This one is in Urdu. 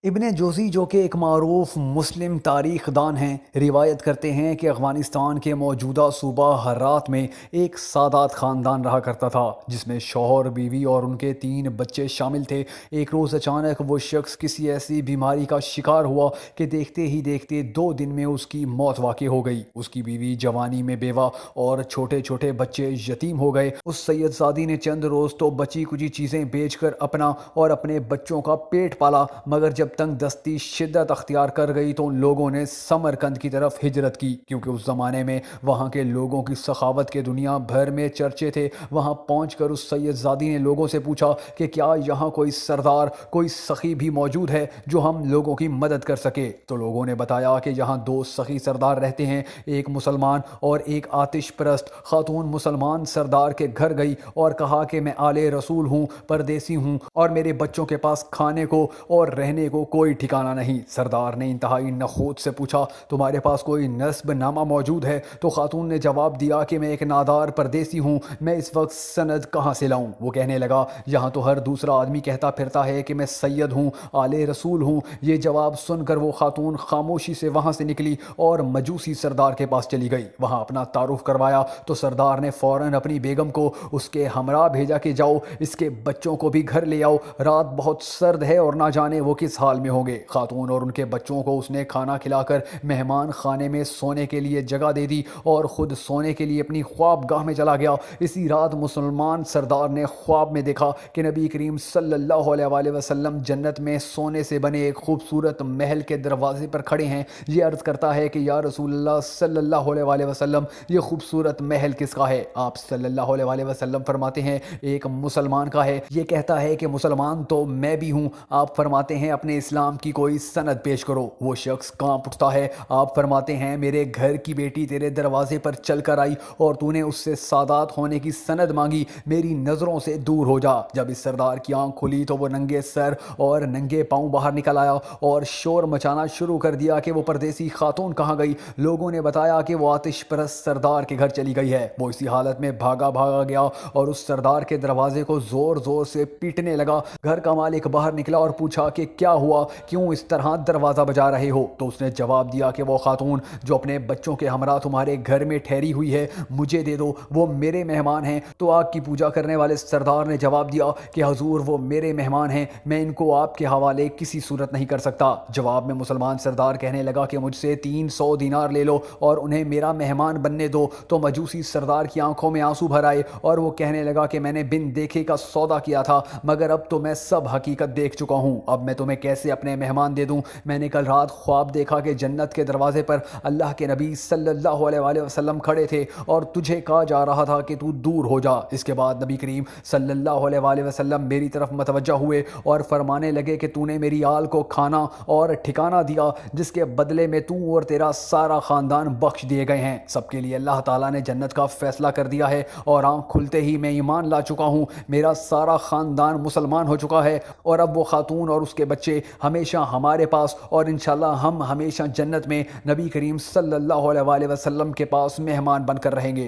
ابن جوزی جو کہ ایک معروف مسلم تاریخ دان ہیں، روایت کرتے ہیں کہ افغانستان کے موجودہ صوبہ ہرات میں ایک سادات خاندان رہا کرتا تھا جس میں شوہر، بیوی اور ان کے 3 بچے شامل تھے۔ ایک روز اچانک وہ شخص کسی ایسی بیماری کا شکار ہوا کہ دیکھتے ہی دیکھتے 2 دن میں اس کی موت واقع ہو گئی۔ اس کی بیوی جوانی میں بیوہ اور چھوٹے چھوٹے بچے یتیم ہو گئے۔ اس سید زادی نے چند روز تو بچی کچی چیزیں بیچ کر اپنا اور اپنے بچوں کا پیٹ پالا، مگر جب تنگ دستی شدت اختیار کر گئی تو ان لوگوں نے سمرقند کی طرف ہجرت کی، کیونکہ اس زمانے میں وہاں کے لوگوں کی سخاوت کے دنیا بھر میں چرچے تھے۔ وہاں پہنچ کر اس سید زادی نے لوگوں سے پوچھا کہ کیا یہاں کوئی سردار، کوئی سخی بھی موجود ہے جو ہم لوگوں کی مدد کر سکے؟ تو لوگوں نے بتایا کہ یہاں 2 سخی سردار رہتے ہیں، ایک مسلمان اور ایک آتش پرست۔ خاتون مسلمان سردار کے گھر گئی اور کہا کہ میں آل رسول ہوں، پردیسی ہوں اور میرے بچوں کے پاس کھانے کو اور رہنے کو کوئی ٹھکانہ نہیں۔ سردار نے انتہائی نخوت سے پوچھا تمہارے پاس کوئی نسب نامہ موجود ہے؟ تو خاتون نے جواب دیا کہ میں ایک نادار پردیسی ہوں، میں اس وقت سند کہاں سے لاؤں؟ وہ کہنے لگا یہاں تو ہر دوسرا آدمی کہتا پھرتا ہے کہ میں سید ہوں، آل رسول ہوں۔ یہ جواب سن کر وہ خاتون خاموشی سے وہاں سے نکلی اور مجوسی سردار کے پاس چلی گئی۔ وہاں اپنا تعارف کروایا تو سردار نے فوراً اپنی بیگم کو اس کے ہمراہ بھیجا کہ جاؤ اس کے بچوں کو بھی گھر لے آؤ، رات بہت سرد ہے اور نہ جانے وہ کس حال میں ہوں گے۔ خاتون اور ان کے بچوں کو اس نے کھانا کھلا کر مہمان خانے میں سونے کے لیے جگہ دے دی اور خود سونے کے لیے اپنی خواب گاہ میں چلا گیا۔ اسی رات مسلمان سردار نے خواب میں دیکھا کہ نبی کریم صلی اللہ علیہ وآلہ وسلم جنت میں سونے سے بنے ایک خوبصورت محل کے دروازے پر کھڑے ہیں۔ یہ عرض کرتا ہے کہ یا رسول اللہ صلی اللہ علیہ وآلہ وسلم، یہ خوبصورت محل کس کا ہے؟ آپ صلی اللہ علیہ وآلہ وسلم فرماتے ہیں ایک مسلمان کا ہے۔ یہ کہتا ہے کہ مسلمان تو میں بھی ہوں۔ آپ فرماتے ہیں اپنے اسلام کی کوئی سند پیش کرو۔ وہ شخص کانپ اٹھتا ہے۔ آپ فرماتے ہیں میرے گھر کی بیٹی تیرے دروازے پر چل کر آئی اور تو نے اس سے سادات ہونے کی سند مانگی، میری نظروں سے دور ہو جا۔ جب اس سردار کی آنکھ کھلی تو وہ ننگے سر اور ننگے پاؤں باہر نکل آیا اور شور مچانا شروع کر دیا کہ وہ پردیسی خاتون کہاں گئی؟ لوگوں نے بتایا کہ وہ آتش پرست سردار کے گھر چلی گئی ہے۔ وہ اسی حالت میں بھاگا گیا اور اس سردار کے دروازے کو زور زور سے پیٹنے لگا۔ گھر کا مالک باہر نکلا اور پوچھا کہ کیا ہوا، کیوں اس طرح دروازہ بجا رہے ہو؟ تو اس نے جواب دیا کہ وہ خاتون جو اپنے بچوں کے ہمراہ تمہارے گھر میں ٹھہری ہوئی ہے مجھے دے دو، وہ میرے مہمان ہیں۔ تو آگ کی پوجا کرنے والے سردار نے جواب دیا کہ حضور وہ میرے مہمان ہیں، میں ان کو آپ کے حوالے کسی صورت نہیں کر سکتا۔ جواب میں مسلمان سردار کہنے لگا کہ مجھ سے 300 دینار لے لو اور انہیں میرا مہمان بننے دو۔ تو مجوسی سردار کی آنکھوں میں آنسو بھر آئے اور وہ کہنے لگا کہ میں نے بن دیکھے کا سودا کیا تھا، مگر اب تو میں سب حقیقت دیکھ چکا ہوں، اب میں تمہیں کیسے اپنے مہمان دے دوں؟ میں نے کل رات خواب دیکھا کہ جنت کے دروازے پر اللہ کے نبی صلی اللہ علیہ وآلہ وسلم کھڑے تھے اور تجھے کہا جا رہا تھا کہ تو دور ہو جا۔ اس کے بعد نبی کریم صلی اللہ علیہ وآلہ وسلم میری طرف متوجہ ہوئے اور فرمانے لگے کہ تو نے میری آل کو کھانا اور ٹھکانہ دیا، جس کے بدلے میں تو اور تیرا سارا خاندان بخش دیے گئے ہیں۔ سب کے لیے اللہ تعالیٰ نے جنت کا فیصلہ کر دیا ہے اور آنکھ کھلتے ہی میں ایمان لا چکا ہوں، میرا سارا خاندان مسلمان ہو چکا ہے اور اب وہ خاتون اور اس کے بچے ہمیشہ ہمارے پاس اور انشاءاللہ ہم ہمیشہ جنت میں نبی کریم صلی اللہ علیہ وآلہ وسلم کے پاس مہمان بن کر رہیں گے۔